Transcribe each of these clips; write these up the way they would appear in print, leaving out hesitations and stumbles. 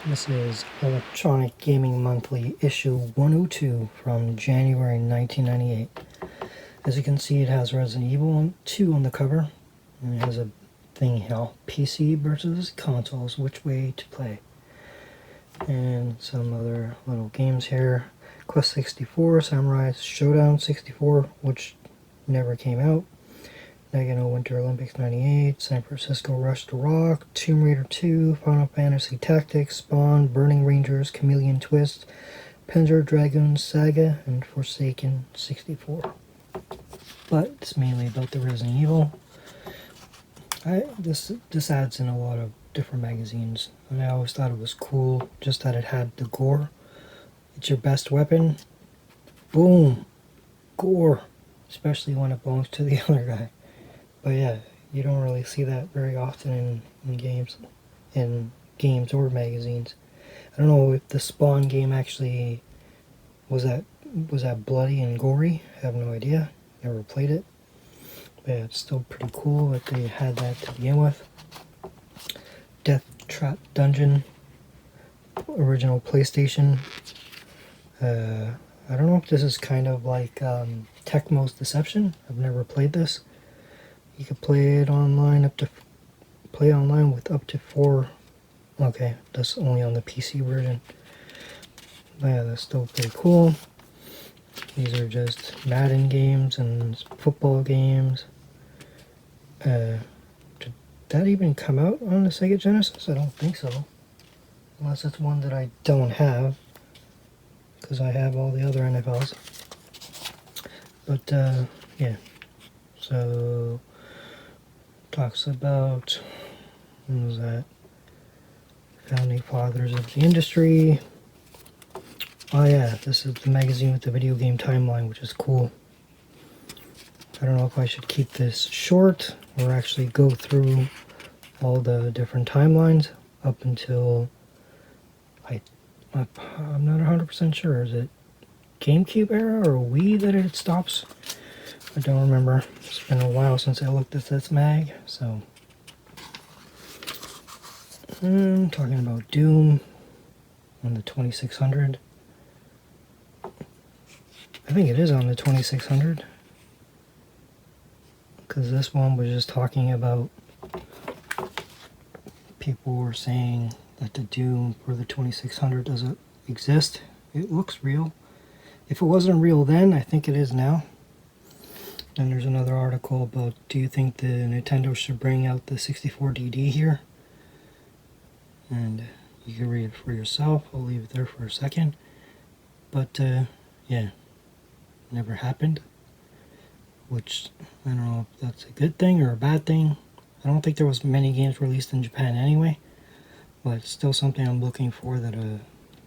This is Electronic Gaming Monthly, issue 102 from January 1998. As you can see, it has Resident Evil 2 on the cover, and it has a thing here, PC versus consoles, which way to play. And some other little games here. Quest 64, Samurai Showdown 64, which never came out. Nagano Winter Olympics 98, San Francisco Rush to Rock, Tomb Raider 2, Final Fantasy Tactics, Spawn, Burning Rangers, Chameleon Twist, Panzer Dragoon Saga, and Forsaken 64. But it's mainly about the Resident Evil. This adds in a lot of different magazines, and I always thought it was cool just that it had the gore. It's your best weapon. Boom! Gore! Especially when it belongs to the other guy. But yeah, you don't really see that very often in games or magazines. I don't know if the Spawn game actually was that bloody and gory. I have no idea. Never played it. But yeah, it's still pretty cool that they had that to begin with. Death Trap Dungeon, original PlayStation. I don't know if this is kind of like Tecmo's Deception. I've never played this. You could play it online with up to 4. Okay, that's only on the PC version. But yeah, that's still pretty cool. These are just Madden games and football games. Did that even come out on the Sega Genesis? I don't think so. Unless it's one that I don't have, because I have all the other NFLs. But yeah, so talks about, what was that? Founding fathers of the industry. Oh yeah, this is the magazine with the video game timeline, which is cool. I don't know if I should keep this short or actually go through all the different timelines up until I'm not 100% sure. Is it GameCube era or Wii that it stops? I don't remember. It's been a while since I looked at this mag, so I'm talking about Doom on the 2600. I think it is on the 2600, because this one was just talking about, people were saying that the Doom for the 2600 doesn't exist. It looks real. If it wasn't real then, I think it is now. Then there's another article about, do you think the Nintendo should bring out the 64DD here? And you can read it for yourself. I'll leave it there for a second. But yeah, never happened. Which, I don't know if that's a good thing or a bad thing. I don't think there was many games released in Japan anyway. But it's still something I'm looking for, that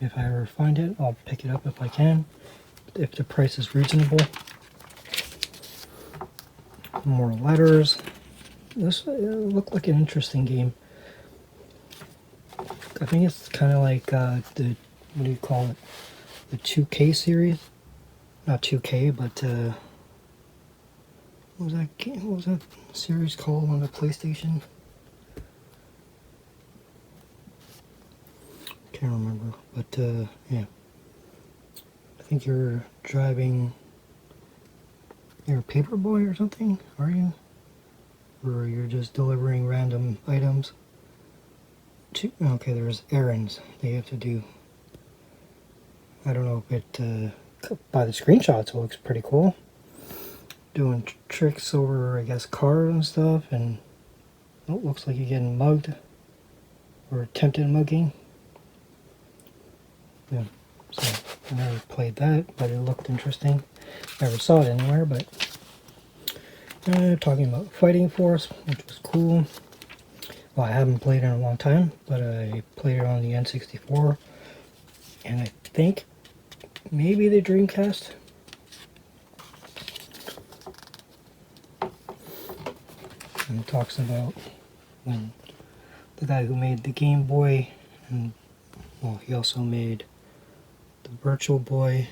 if I ever find it, I'll pick it up if I can. If the price is reasonable. More letters. This looked like an interesting game. I think it's kind of like the, what do you call it? The 2K series? Not 2K, but what was that series called on the PlayStation? Can't remember, but yeah. I think you're driving. You're a paper boy or something, are you? Or you're just delivering random items? Okay, there's errands they have to do. I don't know if it, by the screenshots, it looks pretty cool. Doing tricks over, I guess, cars and stuff, and it looks like you're getting mugged. Or attempted mugging. Yeah, so I never played that, but it looked interesting. Never saw it anywhere, but talking about Fighting Force, which was cool. Well, I haven't played it in a long time, but I played it on the N64, and I think maybe the Dreamcast. And it talks about when the guy who made the Game Boy, and well, he also made the Virtual Boy.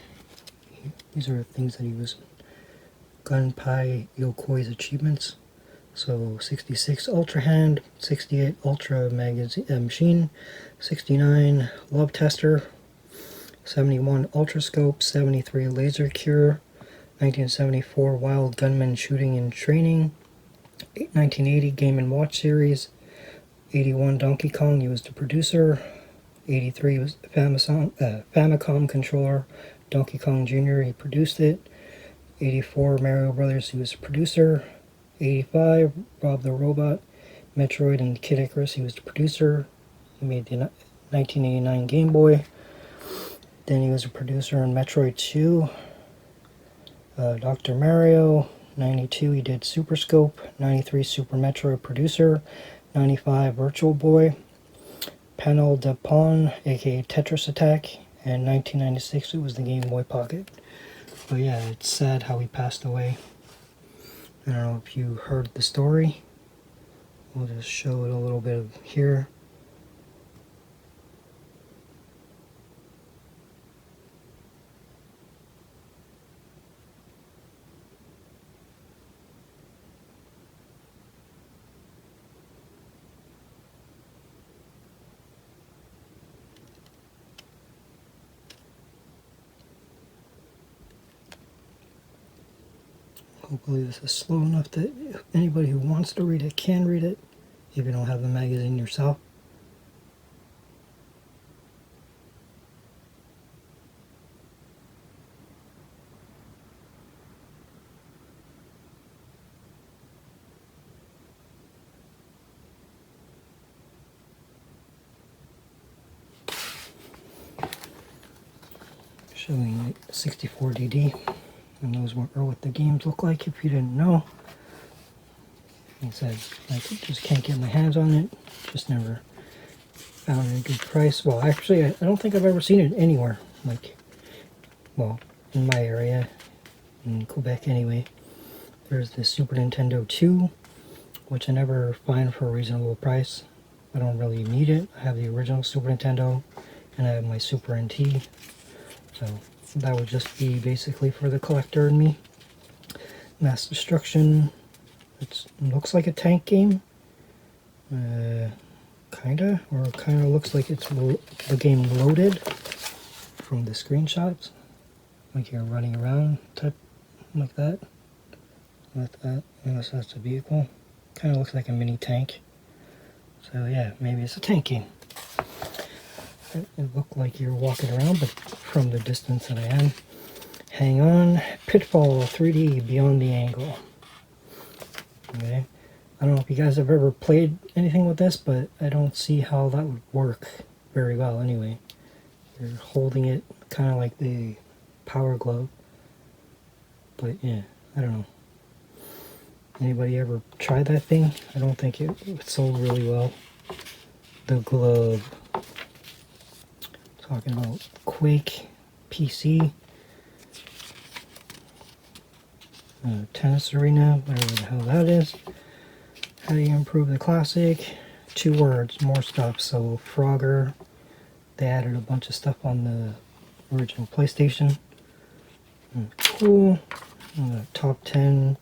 These are things that he was Gunpei Yokoi's achievements. So 66 Ultra Hand, 68 Ultra Magazine Machine, 69 Love Tester, 71 Ultra Scope, 73 Laser Cure, 1974 Wild Gunman Shooting and Training, 1980 Game & Watch Series, 81 Donkey Kong, he was the producer, 83 was Famicom controller, Donkey Kong Jr., he produced it, 84 Mario Brothers, he was the producer, 85 Rob the Robot, Metroid and Kid Icarus, he was the producer, he made the 1989 Game Boy, then he was a producer on Metroid 2, Dr. Mario, 92 he did Super Scope, 93 Super Metroid producer, 95 Virtual Boy, Panel de Pon, aka Tetris Attack, and 1996 it was the Game Boy Pocket. But yeah, it's sad how he passed away. I don't know if you heard the story. We'll just show it a little bit of here. Hopefully this is slow enough that anybody who wants to read it can read it, if you don't have the magazine yourself. Showing 64DD. And those are what the games look like if you didn't know. Like I said, I just can't get my hands on it. Just never found a good price. Well, actually, I don't think I've ever seen it anywhere. Like, well, in my area, in Quebec anyway. There's the Super Nintendo 2, which I never find for a reasonable price. I don't really need it. I have the original Super Nintendo, and I have my Super NT. So that would just be basically for the collector and me. Mass Destruction. It looks like a tank game. Kinda. Or it kinda looks like it's the game loaded from the screenshots. Like you're running around, type like that. Like that. Unless that's a vehicle. Kinda looks like a mini tank. So yeah, maybe it's a tank game. It looked like you're walking around, but from the distance that I am. Hang On, Pitfall 3D Beyond the Angle. Okay, I don't know if you guys have ever played anything with this, but I don't see how that would work very well anyway. You're holding it kind of like the Power Glove, but yeah, I don't know. Anybody ever tried that thing? I don't think it sold really well. The glove. Talking about Quake PC, tennis arena, whatever the hell that is. How do you improve the classic? 2 words, more stuff. So Frogger, they added a bunch of stuff on the original PlayStation. Cool. Top 10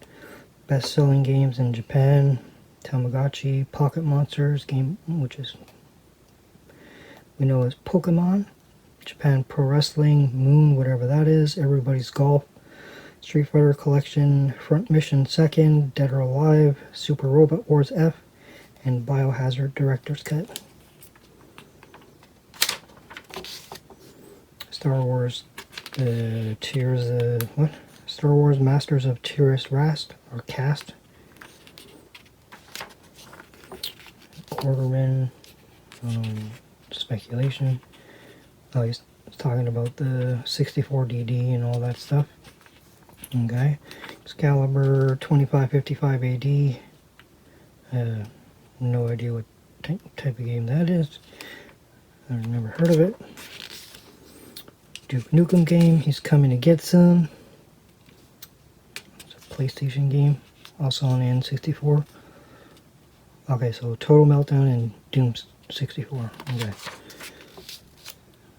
best-selling games in Japan. Tamagotchi, Pocket Monsters, game which is we know as Pokemon. Japan Pro Wrestling, Moon, whatever that is, Everybody's Golf, Street Fighter Collection, Front Mission 2nd, Dead or Alive, Super Robot Wars F, and Biohazard Director's Cut. Star Wars Star Wars Masters of Tiras Rast, or Cast. Quarterman, speculation. Oh, he's talking about the 64DD and all that stuff. Okay. Excalibur 2555 AD. No idea what type of game that is. I've never heard of it. Duke Nukem game. He's coming to get some. It's a PlayStation game. Also on the N64. Okay, so Total Meltdown and Doom 64. Okay.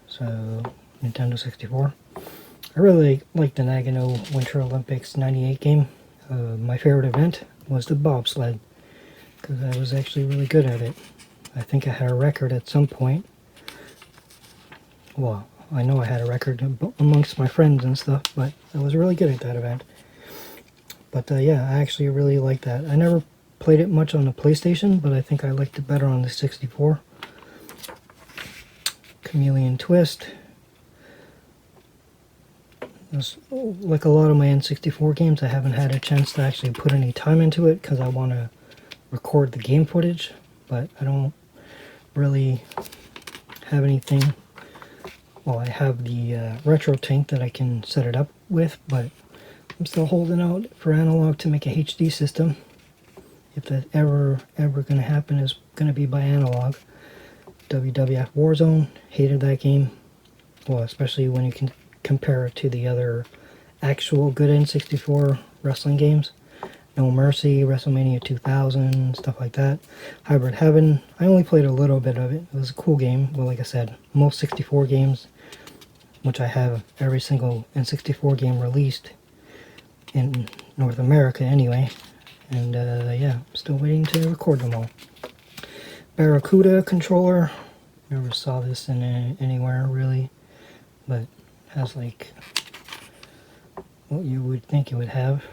So, Nintendo 64. I really like the Nagano Winter Olympics 98 game. My favorite event was the bobsled, because I was actually really good at it. I think I had a record at some point. Well, I know I had a record amongst my friends and stuff, but I was really good at that event. But yeah, I actually really like that. I never played it much on the PlayStation, but I think I liked it better on the 64. Chameleon Twist. Like a lot of my N64 games, I haven't had a chance to actually put any time into it because I want to record the game footage, but I don't really have anything. Well, I have the retro tank that I can set it up with, but I'm still holding out for analog to make a HD system. If that ever going to happen, is going to be by analog. WWF Warzone, hated that game. Well, especially when you can compare it to the other actual good N64 wrestling games. No Mercy, WrestleMania 2000, stuff like that. Hybrid Heaven, I only played a little bit of it. It was a cool game, but like I said, most 64 games, which I have every single N64 game released in North America anyway. And yeah, I'm still waiting to record them all. Barracuda controller, never saw this in anywhere really, but has like what you would think it would have.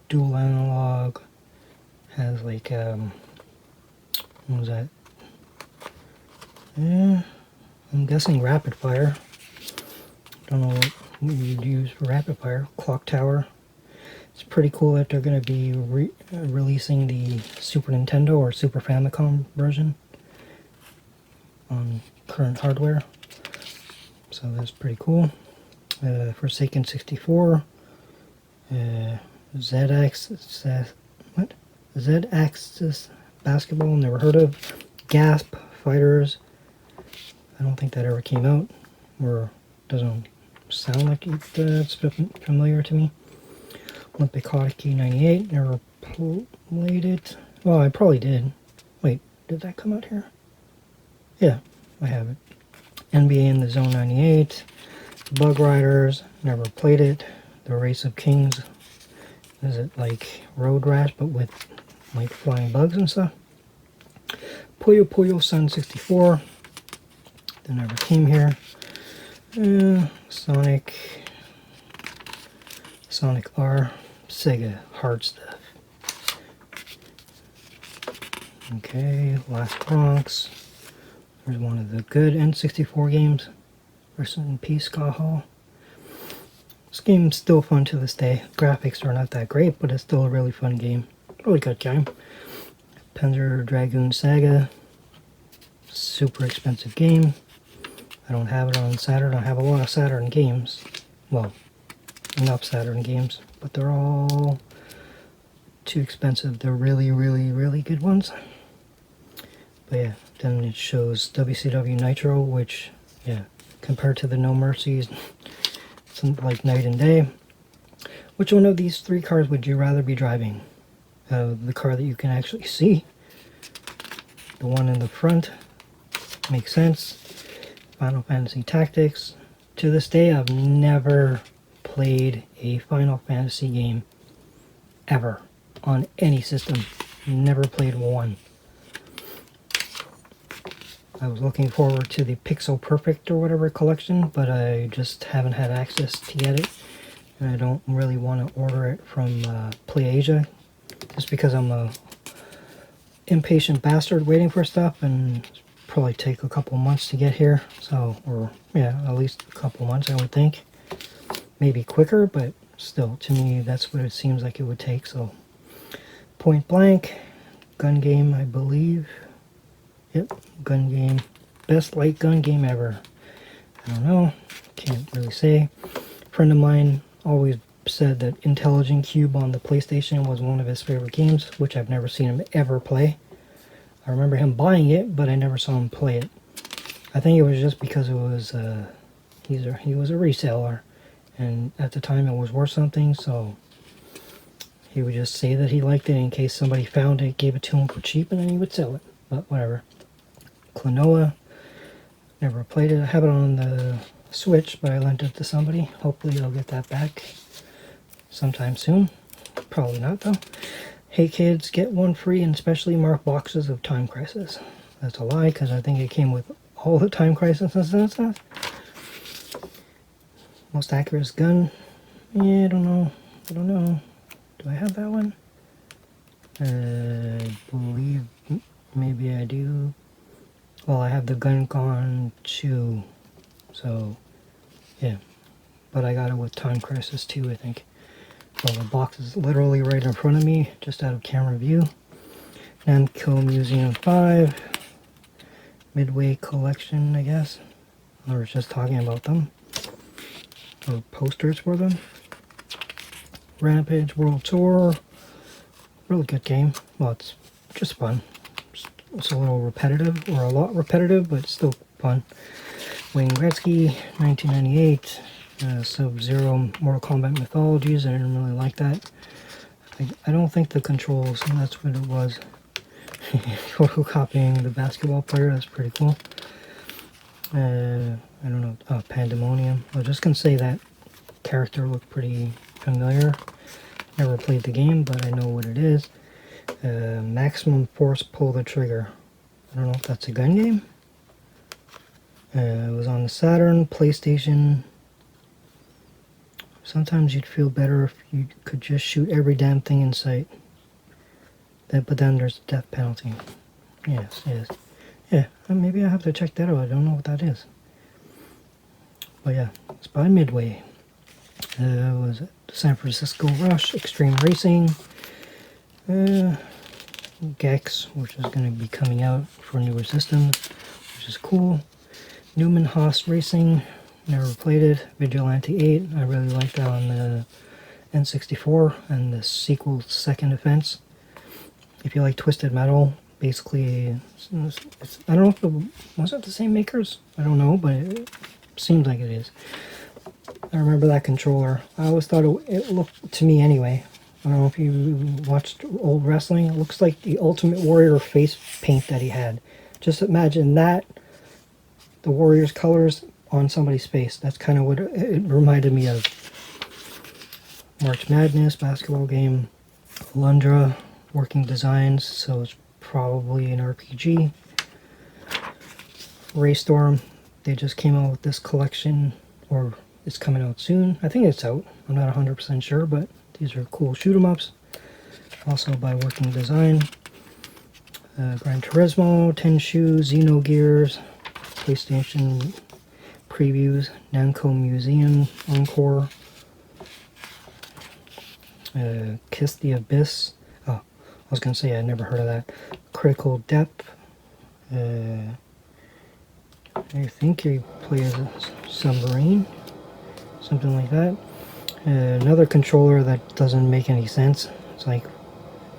Dual analog, has like what was that? I'm guessing rapid fire. Don't know what you'd use for rapid fire. Clock tower. It's pretty cool that they're going to be releasing the Super Nintendo or Super Famicom version on current hardware. So that's pretty cool. Forsaken 64. Z-Axis Basketball, never heard of. Gasp Fighters. I don't think that ever came out, or doesn't sound like it's familiar to me. Olympic Hockey 98, never played it. Well, I probably did. Wait, did that come out here? Yeah, I have it. NBA in the Zone 98. Bug Riders, never played it. The Race of Kings. Is it like Road Rash, but with like flying bugs and stuff? Puyo Puyo Sun 64. That never came here. Sonic R. Sega hard stuff. Okay, Last Bronx. There's one of the good N64 games. Rest in peace, Scott Hall. This game's still fun to this day. Graphics are not that great, but it's still a really fun game. Really good game. Panzer Dragoon Saga. Super expensive game. I don't have it on Saturn. I have a lot of Saturn games. Well, enough Saturn games, but they're all too expensive. They're really, really, really good ones. But yeah, then it shows WCW Nitro, which, yeah, compared to the No Mercies, it's like night and day. Which one of these three cars would you rather be driving? The car that you can actually see. The one in the front. Makes sense. Final Fantasy Tactics. To this day, I've never played a Final Fantasy game ever on any system. Never played one. I was looking forward to the Pixel Perfect or whatever collection, but I just haven't had access to get it. And I don't really want to order it from PlayAsia, just because I'm a impatient bastard waiting for stuff, and probably take a couple months to get here. So, or yeah, at least a couple months I would think. Maybe quicker, but still, to me, that's what it seems like it would take. So, Point Blank, gun game, I believe. Yep, gun game. Best light gun game ever. I don't know. Can't really say. A friend of mine always said that Intelligent Cube on the PlayStation was one of his favorite games, which I've never seen him ever play. I remember him buying it, but I never saw him play it. I think it was just because it was he was a reseller, and at the time it was worth something, so he would just say that he liked it in case somebody found it, gave it to him for cheap, and then he would sell it. But whatever. Klonoa, never played it. I have it on the Switch, but I lent it to somebody. Hopefully I'll get that back sometime soon. Probably not though. Hey kids, get one free in specially marked boxes of Time Crisis. That's a lie, because I think it came with all the Time Crisis and stuff. Most accurate gun? Yeah, I don't know. Do I have that one? I believe maybe I do. Well, I have the Gun Gone 2, so yeah. But I got it with Time Crisis 2, I think. Well, the box is literally right in front of me, just out of camera view. Namco Museum 5, Midway Collection, I guess. I was just talking about them, or posters for them. Rampage World Tour, really good game. Well, it's just fun. It's a little repetitive, or a lot repetitive, but still fun. Wayne Gretzky, 1998. Sub-Zero Mortal Kombat Mythologies. I didn't really like that. I don't think the controls, that's what it was. Photocopying the basketball player, that's pretty cool. I don't know, Pandemonium. I was just going to say that character looked pretty familiar. Never played the game, but I know what it is. Maximum Force Pull the Trigger. I don't know if that's a gun game. It was on the Saturn, PlayStation. Sometimes you'd feel better if you could just shoot every damn thing in sight. But then there's a death penalty. Yes. Yeah, maybe I have to check that out. I don't know what that is. But yeah, it's by Midway. Was it San Francisco Rush, Extreme Racing, Gex, which is going to be coming out for newer systems, which is cool. Newman Haas Racing, never played it. Vigilante 8, I really liked that on the N64, and the sequel, Second Offense. If you like Twisted Metal, basically, I don't know if was it the same makers? I don't know, but it seems like it is. I remember that controller. I always thought it looked, to me anyway, I don't know if you watched old wrestling, it looks like the Ultimate Warrior face paint that he had. Just imagine that, the Warrior's colors on somebody's face. That's kind of what it reminded me of. March Madness, basketball game. Lundra, Working Designs, so it's probably an RPG. Raystorm, they just came out with this collection, or it's coming out soon. I think it's out. I'm not 100% sure, but these are cool shoot 'em ups. Also by Working Design. Gran Turismo, Tenshu, Xenogears, PlayStation previews, Namco Museum Encore, Kiss the Abyss. Oh, I was going to say I never heard of that. Critical Depth. I think you play as a submarine, something like that. Another controller that doesn't make any sense. It's like,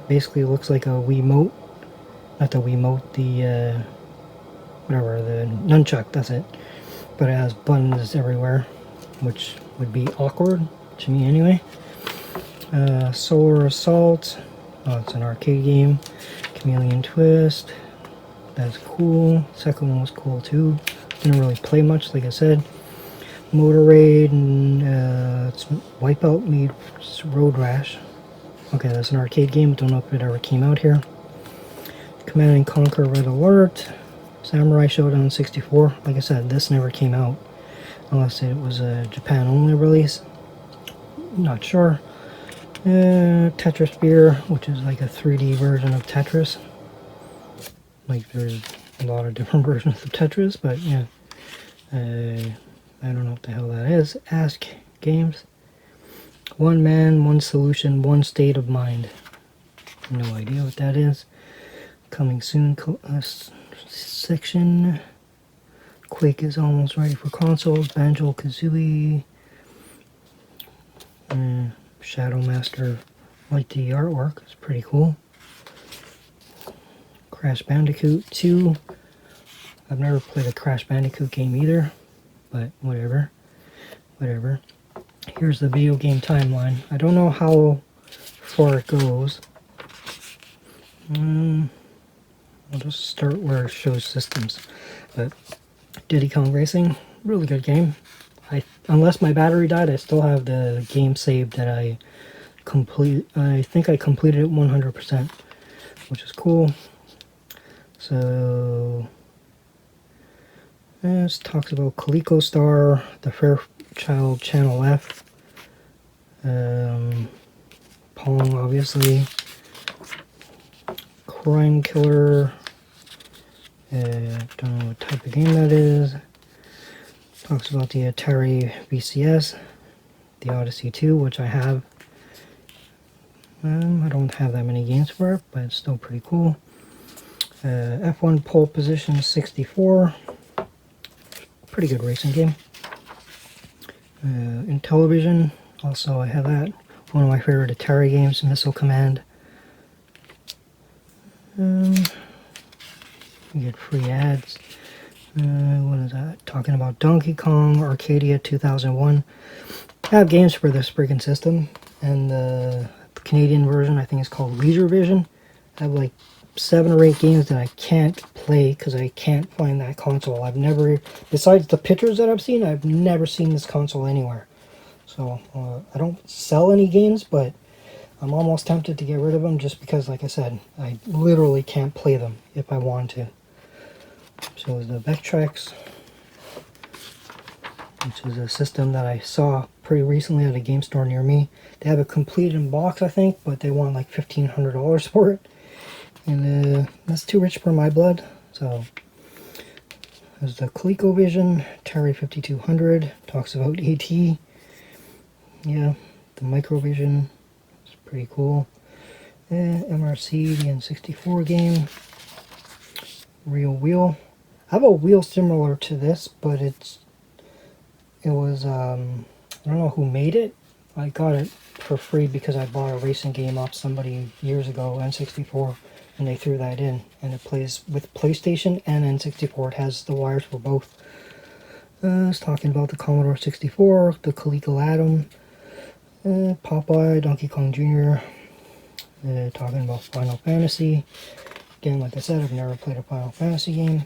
basically looks like a Wiimote. Not the Wiimote, the whatever, the nunchuck, that's it. But it has buttons everywhere, which would be awkward, to me anyway. Solar Assault, oh, it's an arcade game. Chameleon Twist, that's cool. Second one was cool too. Didn't really play much, like I said. Motor Raid, and it's Wipeout meets Road Rash. Okay, that's an arcade game, don't know if it ever came out here. Command & Conquer Red Alert, Samurai Showdown 64. Like I said, this never came out, unless it was a Japan only release. Not sure. Tetris Beer, which is like a 3D version of Tetris. Like there's a lot of different versions of Tetris, but yeah. I don't know what the hell that is. Ask Games. One Man, One Solution, One State of Mind. No idea what that is. Coming soon section. Quake is almost ready for consoles. Banjo-Kazooie. Shadow Master. Like the artwork. It's pretty cool. Crash Bandicoot 2. I've never played a Crash Bandicoot game either. But whatever. Here's the video game timeline. I don't know how far it goes. I'll just start where it shows systems. But Diddy Kong Racing, really good game. Unless my battery died, I still have the game saved that I I think I completed it 100%, which is cool. So this talks about Coleco Star, the Fairchild Channel F, Pong obviously, Crime Killer, don't know what type of game that is. Talks about the Atari VCS, the Odyssey 2, which I have. I don't have that many games for it, but it's still pretty cool. F1 Pole Position 64, pretty good racing game. In television, also I have that. One of my favorite Atari games, Missile Command. You get free ads. What is that? Talking about Donkey Kong Arcadia 2001. I have games for this freaking system, and the Canadian version I think is called Leisure Vision. I have like 7 or 8 games that I can't play because I can't find that console. I've never, besides the pictures that I've seen, I've never seen this console anywhere. So I don't sell any games, but I'm almost tempted to get rid of them just because, like I said, I literally can't play them if I want to. So the Vectrex, which is a system that I saw pretty recently at a game store near me. They have it completed in box, I think, but they want like $1,500 for it. And that's too rich for my blood. So there's the ColecoVision, Atari 5200, talks about AT. Yeah, the Microvision, it's pretty cool. MRC, the N64 game. Real Wheel. I have a wheel similar to this, but it was, I don't know who made it. I got it for free because I bought a racing game off somebody years ago, N64, and they threw that in. And it plays with PlayStation and N64. It has the wires for both. It's talking about the Commodore 64, the Coleco Atom, Popeye, Donkey Kong Jr., talking about Final Fantasy. Again, like I said, I've never played a Final Fantasy game.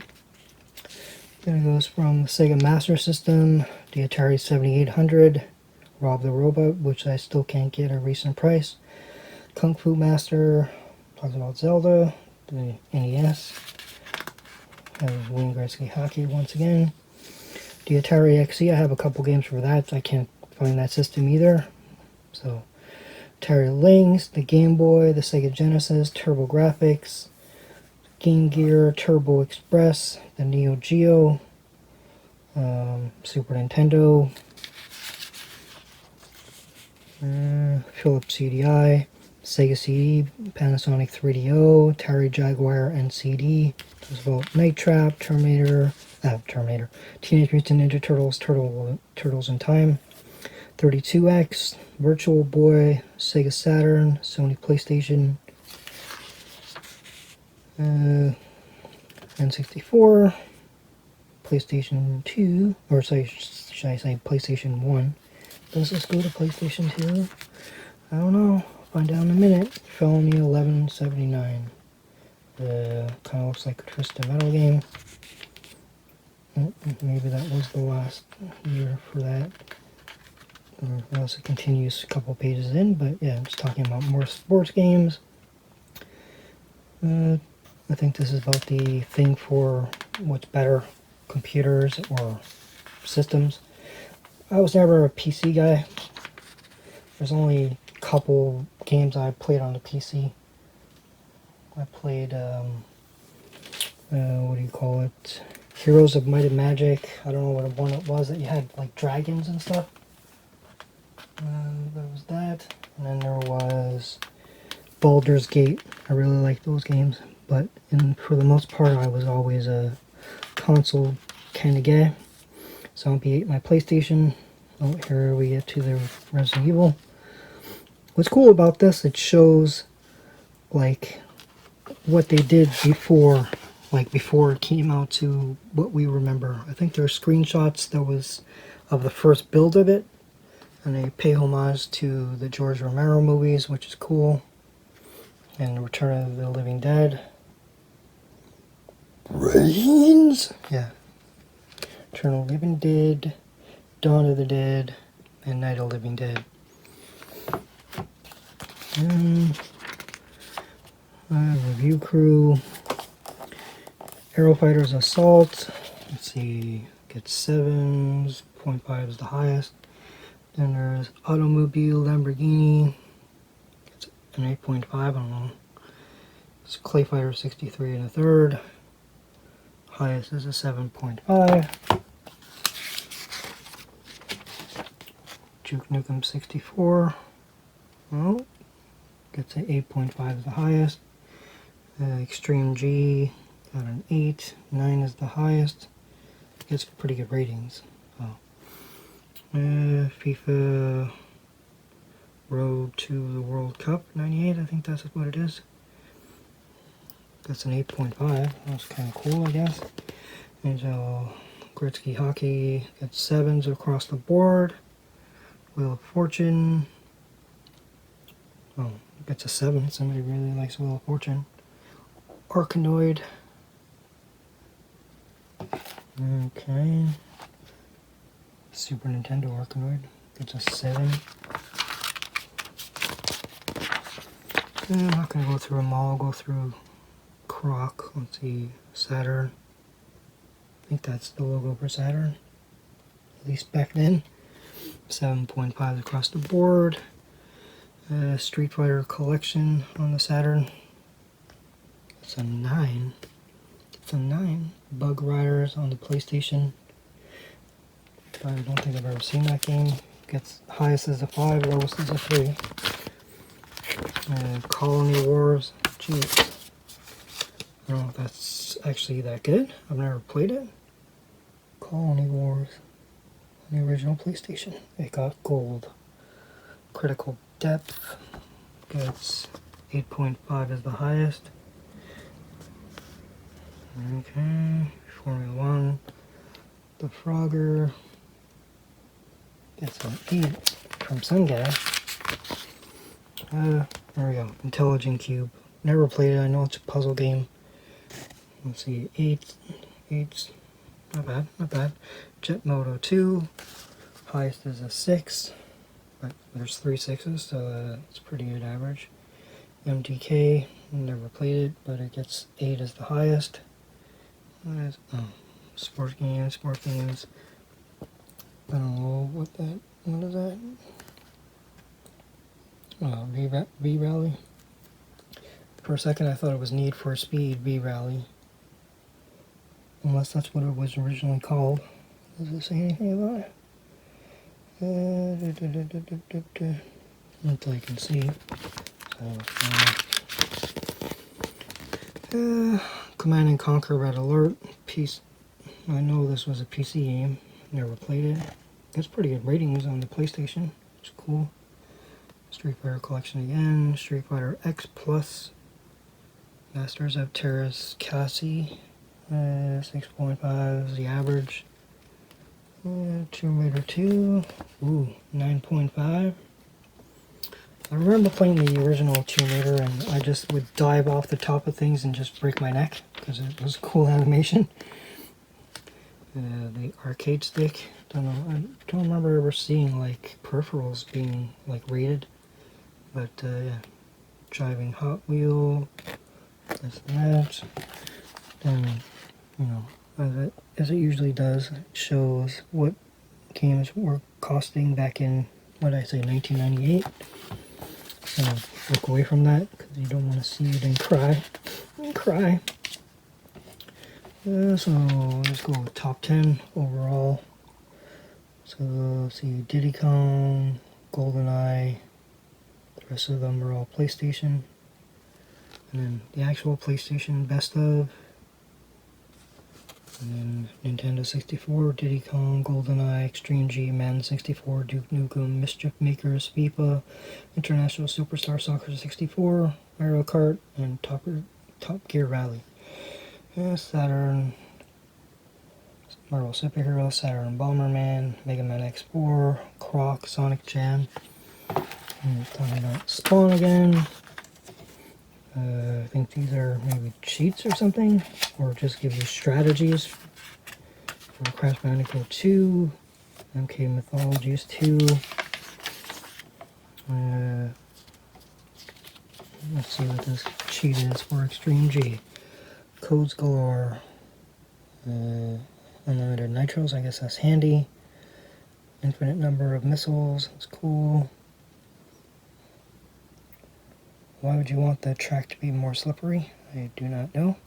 Then it goes from the Sega Master System, the Atari 7800, Rob the Robot, which I still can't get a recent price. Kung Fu Master, talks about Zelda, the NES. Has Wayne Gretzky Hockey once again. The Atari XE, I have a couple games for that. I can't find that system either. So, Atari Lynx, the Game Boy, the Sega Genesis, TurboGrafx, Game Gear, Turbo Express, the Neo Geo, Super Nintendo, Philips CDI, Sega CD, Panasonic 3DO, Atari Jaguar NCD. There's about Night Trap, Terminator, Teenage Mutant Ninja Turtles, Turtles in Time, 32X, Virtual Boy, Sega Saturn, Sony PlayStation, N64, PlayStation 2, or should I say PlayStation 1. Does this go to PlayStation 2? I don't know. Find out in a minute. Felony 1179. Kind of looks like a Twisted Metal game. Maybe that was the last year for that. Or else it continues a couple pages in, but yeah, it's talking about more sports games. I think this is about the thing for what's better, computers or systems. I was never a PC guy. There's only a couple games I played on the PC. I played, what do you call it? Heroes of Might and Magic. I don't know what one it was that you had like dragons and stuff. There was that. And then there was Baldur's Gate. I really like those games. But for the most part, I was always a console kind of guy. Zombie ate my PlayStation. Oh, here we get to the Resident Evil. What's cool about this, it shows like what they did before, like before it came out to what we remember. I think there are screenshots that was of the first build of it, and they pay homage to the George Romero movies, which is cool, and Return of the Living Dead. Brains? Yeah. Return of the Living Dead, Dawn of the Dead, and Night of the Living Dead. And Review Crew, Aerofighters Assault. Let's see, gets 7s, 0.5 is the highest. Then there's Automobile Lamborghini, it's an 8.5, I don't know. It's Clay Fighter 63 and a third. Highest is a 7.5. Duke Nukem 64. Oh, gets an 8.5 is the highest. Extreme G got an 8. 9 is the highest. Gets pretty good ratings. Oh. FIFA Road to the World Cup 98, I think that's what it is. That's an 8.5. That's kind of cool, I guess. And Gretzky Hockey gets 7s across the board. Wheel of Fortune. Oh, gets a 7. Somebody really likes Wheel of Fortune. Arkanoid. Okay. Super Nintendo Arkanoid gets a 7. I'm not going to go through them all. I'll go through Croc. Let's see. Saturn. I think that's the logo for Saturn. At least back then. 7.5 across the board. Street Fighter Collection on the Saturn. It's a 9. It's a 9. Bug Riders on the PlayStation. I don't think I've ever seen that game. Gets highest is a 5, lowest is a 3. Colony Wars. Jeez. I don't know if that's actually that good. I've never played it. Colony Wars. On the original PlayStation. It got gold. Critical Depth. Gets 8.5 is the highest. Okay. Formula 1. The Frogger. Gets an 8 from some guy. There we go. Intelligent Cube. Never played it. I know it's a puzzle game. Let's see. 8. Not bad. Not bad. Jet Moto 2. Highest is a 6. But there's 3 6s, so it's pretty good average. MTK. Never played it, but it gets 8 as the highest. Sports games. I don't know what is that? V-Rally. For a second I thought it was Need for Speed V-Rally. Unless that's what it was originally called. Does it say anything about it? Until I can see. So, Command and Conquer Red Alert. I know this was a PC game. Never played it. Gets pretty good ratings on the PlayStation. It's cool. Street Fighter Collection again. Street Fighter X Plus. Masters of Terrace Cassie. 6.5 is the average. Tomb Raider 2. Ooh, 9.5. I remember playing the original Tomb Raider and I just would dive off the top of things and just break my neck because it was cool animation. The arcade stick. I don't remember ever seeing like peripherals being like rated. But yeah. Driving Hot Wheel. This and that. Then, you know, as it usually does, it shows what games were costing back in, what did I say, 1998. So look away from that because you don't want to see it and cry. So let's go with top 10 overall. So let's see, Diddy Kong, GoldenEye. The rest of them are all PlayStation. And then the actual PlayStation best of. And then Nintendo 64, Diddy Kong, GoldenEye, Extreme G, Madden 64, Duke Nukem, Mischief Makers, FIFA, International Superstar Soccer 64, Mario Kart, and Top Gear Rally. Yeah, Saturn, Marvel Superhero, Saturn Bomberman, Mega Man X4, Croc, Sonic Jam. And talking about Spawn again. I think these are maybe cheats or something, or just give you strategies for Crash Bandicoot 2, MK Mythologies 2, Let's see what this cheat is for Extreme G. Codes galore. Unlimited nitros, I guess that's handy. Infinite number of missiles, that's cool. Why would you want the track to be more slippery? I do not know.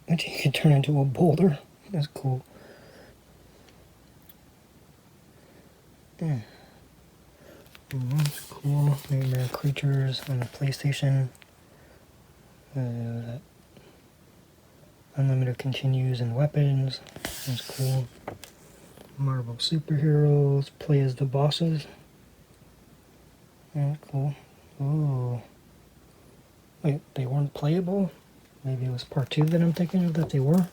But you can turn into a boulder. That's cool. That's cool. Nightmare Creatures on the PlayStation. Unlimited continues and weapons. That's cool. Marvel superheroes. Play as the bosses. Yeah, cool. Ooh. Wait, they weren't playable? Maybe it was part 2 that I'm thinking of that they were.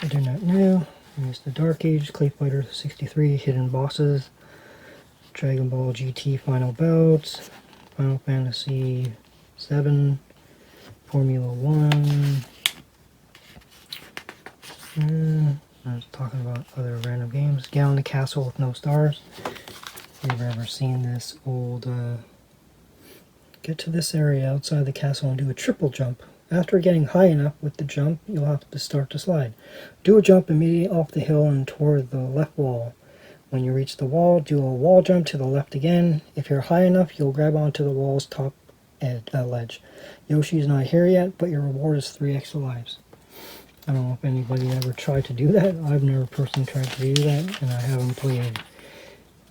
I do not know. There's the Dark Age, Clay Fighter 63, Hidden Bosses, Dragon Ball GT Final Bouts, Final Fantasy 7, Formula 1. I was talking about other random games. Gal in the Castle with No Stars. If you've ever seen this old, get to this area outside the castle and do a triple jump. After getting high enough with the jump, you'll have to start to slide. Do a jump immediately off the hill and toward the left wall. When you reach the wall, do a wall jump to the left again. If you're high enough, you'll grab onto the wall's top ledge. Yoshi's not here yet, but your reward is 3 extra lives. I don't know if anybody ever tried to do that. I've never personally tried to do that, and I haven't played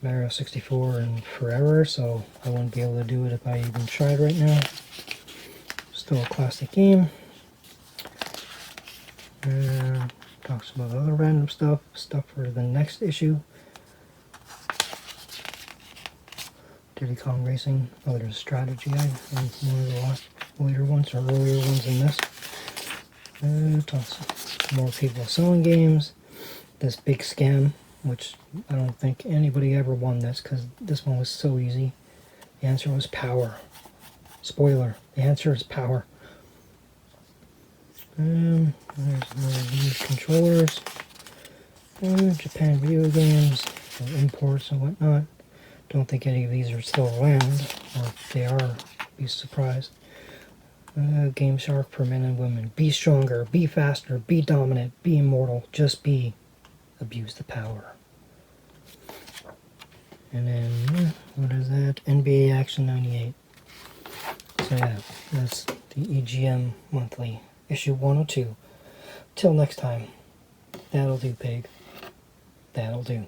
Mario 64 in forever, so I wouldn't be able to do it if I even tried right now. Still a classic game. Talks about other random stuff for the next issue. Diddy Kong Racing. Oh, there's a strategy guide. One of the later ones or earlier ones in this. Talks more people selling games. This big scam, which I don't think anybody ever won this because this one was so easy. The answer was power. Spoiler, the answer is power. There's more used controllers. Japan video games, imports and whatnot. Don't think any of these are still around, or if they are, be surprised. Game Shark for men and women. Be stronger, be faster, be dominant, be immortal, just be. Abuse the power. And then, what is that? NBA Action 98. So yeah, that's the EGM Monthly, issue 102. Till next time, that'll do, pig. That'll do.